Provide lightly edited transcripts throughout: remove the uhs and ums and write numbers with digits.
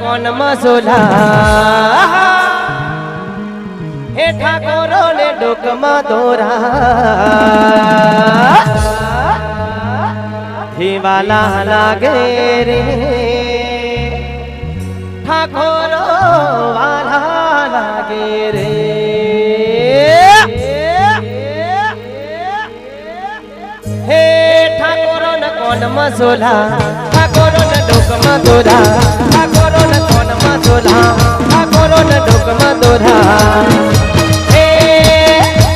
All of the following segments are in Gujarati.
કોન મસોલા હે ઠાકોરો ને ડોકમાં દોરા હે વાલા લાગે રે ઠાકોરો વાલા લાગે રે હે ઠાકોરો ને કોન મસોલા ઠાકોરો ને ડોકમાં દોરા ઠાકોરો ને કોન મસોલા ઠાકોરો ને ડોકમાં દોરા હે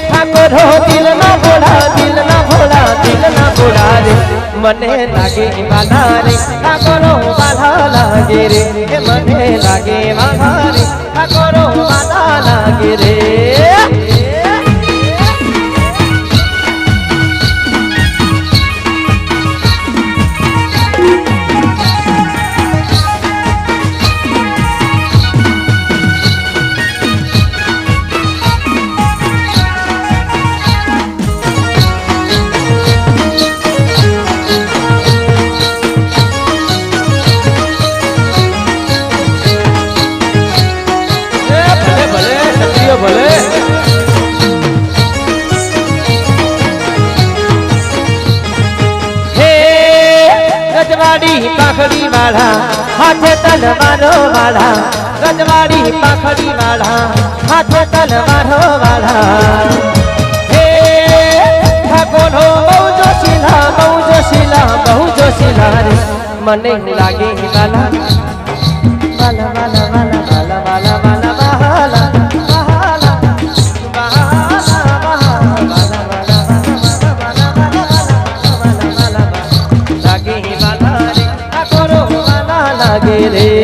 ઠાકોરો દિલ ના ભોળા દિલ ના ભોળા દિલ ના ભોળા રે મને લાગે વાલા રે ઠાકોરો વાલા લાગે રે મને લાગે વાલા રે ઠાકોરો વાલા લાગે રે रजवाड़ी पाखड़ी वाला हाथे तलवारो वाला रजवाड़ी पाखड़ी वाला हाथे तलवारो वाला हे ठाकोरो बहु जोशीला बहु जोशीला बहु जोशीला रे मने लागे वाला वाला वाला वाला वाला वाला वाला रे